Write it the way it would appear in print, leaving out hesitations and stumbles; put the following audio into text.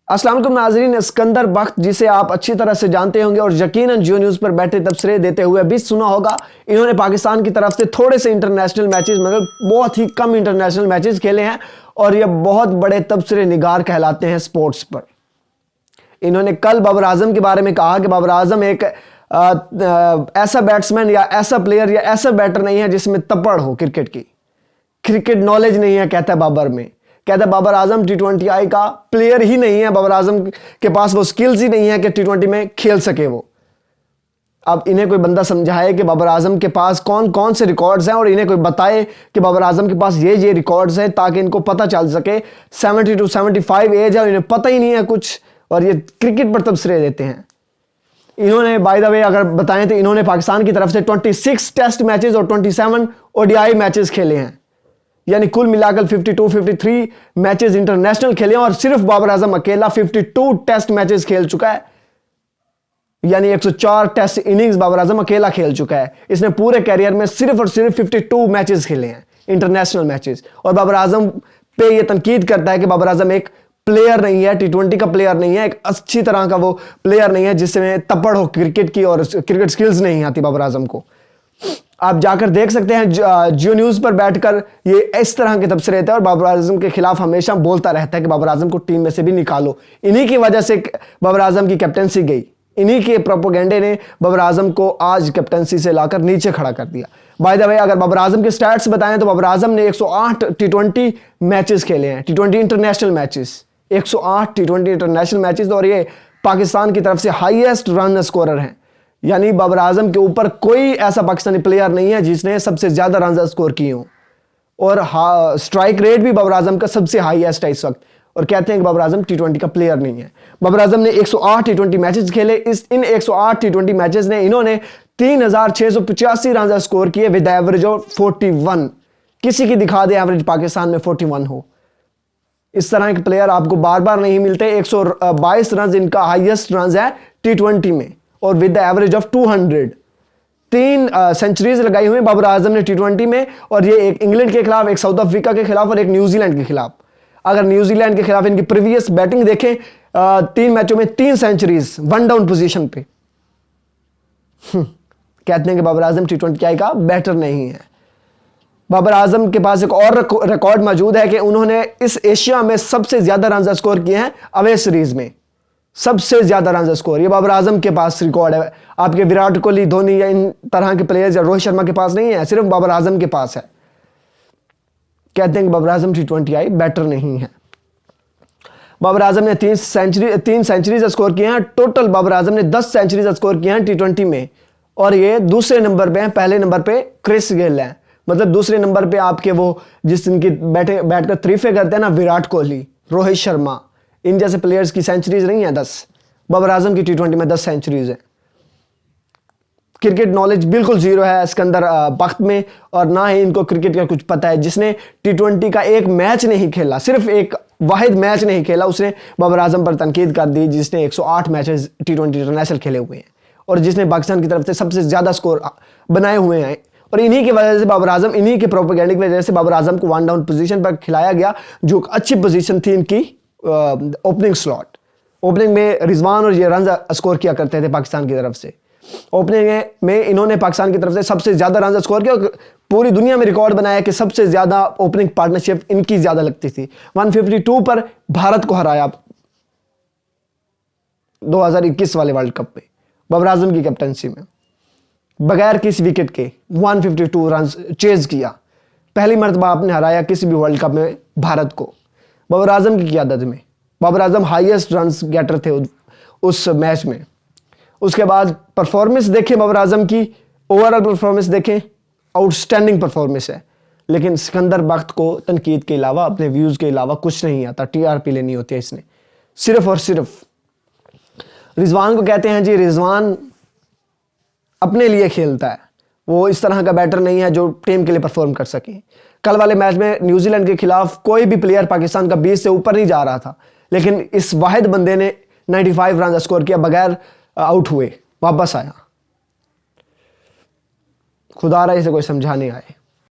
अस्सलाम वालेकुम नाज़रीन, सिकंदर बख्त जिसे आप अच्छी तरह से जानते होंगे और यकीनन जियो न्यूज़ पर बैठे तबसरे देते हुए भी सुना होगा। इन्होंने पाकिस्तान की तरफ से थोड़े से इंटरनेशनल मैचेस मगर बहुत ही कम इंटरनेशनल मैचेस खेले हैं और ये बहुत बड़े तबसरे निगार कहलाते हैं स्पोर्ट्स पर। इन्होंने कल बाबर आजम के बारे में कहा कि बाबर आजम एक ऐसा बैट्समैन या ऐसा प्लेयर या ऐसा बैटर नहीं है जिसमें तपड़ हो क्रिकेट की, क्रिकेट नॉलेज नहीं है, कहता है बाबर में। कहता है बाबर आजम T20I का प्लेयर ही नहीं है, बाबर आजम के पास वो स्किल्स ही नहीं है कि T20 में खेल सके वो। अब इन्हें कोई बंदा समझाए कि बाबर आजम के पास कौन कौन से रिकॉर्ड्स हैं और इन्हें कोई बताए कि बाबर आजम के पास ये रिकॉर्ड्स हैं ताकि इनको पता चल सके। 70 to 75 एज है और इन्हें पता ही नहीं है कुछ और ये क्रिकेट पर तबसरे देते हैं। इन्होंने बाय द वे अगर बताएं तो इन्होंने पाकिस्तान की तरफ से 26 टेस्ट मैचेस और 27 ODI मैचेस खेले हैं, यानी कुल मिलाकर 52-53 मैचेस इंटरनेशनल खेले हैं और सिर्फ बाबर आजम अकेला 52 टेस्ट मैचेस खेल चुका है, यानी 104 टेस्ट इनिंग्स बाबर आजम अकेला खेल चुका है। इसने पूरे कैरियर में सिर्फ और सिर्फ 52 मैचेस खेले हैं इंटरनेशनल मैचेस। और बाबर आजम पे यह तनकीद करता है कि बाबर आजम एक प्लेयर नहीं है, T20 का प्लेयर नहीं है, एक अच्छी तरह का वो प्लेयर नहीं है जिसमें तपड़ हो क्रिकेट की और क्रिकेट स्किल्स नहीं आती बाबर आजम को। आप जाकर देख सकते हैं जियो न्यूज़ पर बैठकर ये इस तरह के तबसरे रहते हैं और बाबर आजम के खिलाफ हमेशा बोलता रहता है कि बाबर आजम को टीम में से भी निकालो। इन्हीं की वजह से बाबर आजम की कैप्टनसी गई, इन्हीं के प्रोपोगेंडे ने बाबर आजम को आज कैप्टनसी से लाकर नीचे खड़ा कर दिया। बाय द वे अगर बाबर आजम के स्टैट्स बताएं तो बाबर आजम ने 108 T20 मैचेस खेले हैं, T20 international matches, 108 T20 international matches और ये पाकिस्तान की तरफ से हाईएस्ट रन स्कोरर हैं। यानी बाबर आजम के ऊपर कोई ऐसा पाकिस्तानी प्लेयर नहीं है जिसने सबसे ज्यादा रन स्कोर किए हों और स्ट्राइक रेट भी बाबर आजम का सबसे हाईएस्ट है इस वक्त। और कहते हैं कि बाबर आजम T20 का प्लेयर नहीं है। बाबर आजम ने 108 T20 मैचेस खेले। इन 108 T20 मैचेस ने इन्होंने 3685 रन स्कोर किए विद एवरेज ऑफ 41। किसी की दिखा दे एवरेज पाकिस्तान में 41 हो। इस तरह के प्लेयर आपको बार बार नहीं मिलते। 122 रन इनका हाईएस्ट रन है T20 में और with the average of 200। 3 centuries लगाई हुई बाबर आजम ने T20 में और ये एक इंग्लैंड के खिलाफ, एक साउथ अफ्रीका के खिलाफ और एक न्यूजीलैंड के खिलाफ। अगर न्यूजीलैंड के खिलाफ इनकी प्रीवियस बैटिंग देखें, 3 मैचों में 3 सेंचुरीज 1 डाउन पोजीशन पे। कहते हैं कि बाबर आजम T20I का बैटर नहीं है। बाबर आजम के पास एक और रिकॉर्ड मौजूद है कि उन्होंने इस एशिया में सबसे ज्यादा रन स्कोर किए हैं अवे सीरीज में, सबसे ज्यादा रन स्कोर ये बाबर आजम के पास रिकॉर्ड है। आपके विराट कोहली, धोनी या इन तरह के प्लेयर्स या रोहित शर्मा के पास नहीं है, सिर्फ बाबर आजम के पास है। कहते हैं कि बाबर आजम T20I बैटर नहीं है। बाबर आजम ने 3 सेंचुरीज स्कोर किए हैं। टोटल बाबर आजम ने 10 सेंचुरीज स्कोर किए हैं T20 में और ये दूसरे नंबर पे हैं। पहले नंबर पे क्रिस गेल है, मतलब दूसरे नंबर पे आपके वो जिस दिन की बैठकर तारीफें करते हैं ना, विराट कोहली, रोहित शर्मा, इन जैसे प्लेयर्स की सेंचुरीज नहीं है 10। बाबर आजम की T20 में 10 सेंचुरीज है। क्रिकेट नॉलेज बिल्कुल जीरो है सिकंदर बख्त में और ना ही इनको क्रिकेट का कुछ पता है। जिसने T20 का एक मैच नहीं खेला, सिर्फ एक वाहिद मैच नहीं खेला, उसने बाबर आजम पर तनकीद कर दी जिसने 108 मैचेस T20 इंटरनेशनल खेले हुए हैं और जिसने पाकिस्तान की तरफ से सबसे ज्यादा स्कोर बनाए हुए हैं। और इन्हीं की वजह से बाबर आजम, इन्हीं के प्रोपेगेंडे की वजह से बाबर आजम को 1 डाउन पोजीशन पर खिलाया गया, जो अच्छी पोजीशन थी इनकी ओपनिंग स्लॉट। ओपनिंग में रिजवान और ये रन स्कोर किया करते थे पाकिस्तान की तरफ से। ओपनिंग में इन्होंने पाकिस्तान की तरफ से सबसे ज्यादा रन स्कोर किया और पूरी दुनिया में रिकॉर्ड बनाया कि सबसे ज्यादा ओपनिंग पार्टनरशिप इनकी ज्यादा लगती थी। 152 पर भारत को हराया 2021 वाले वर्ल्ड कप में बाबर आजम की कैप्टनसी में, बगैर किसी विकेट के 152 रन चेज किया। पहली मर्तबा आपने हराया किसी भी वर्ल्ड कप में भारत को बाबर आजम की क़यादत में। Babar Azam highest run getter थे उस मैच में। उसके बाद परफॉर्मेंस देखें बाबर आजम की, ओवरऑल परफॉर्मेंस देखें, आउटस्टैंडिंग परफॉर्मेंस है। लेकिन सिकंदर बख्त को तनकीद के अलावा, अपने व्यूज़ के अलावा कुछ नहीं आता। TRP लेनी होती है इसने सिर्फ और सिर्फ। रिजवान को कहते हैं जी, रिजवान अपने लिए खेलता है, वो इस तरह का बैटर नहीं है जो टीम के लिए परफॉर्म कर सके। कल वाले मैच में न्यूजीलैंड के खिलाफ कोई भी प्लेयर पाकिस्तान का 20 से ऊपर नहीं जा रहा था, लेकिन इस वाहिद बंदे ने 95 रन स्कोर किया, बगैर आउट हुए वापस आया। खुदा रहा इसे कोई समझाने आए।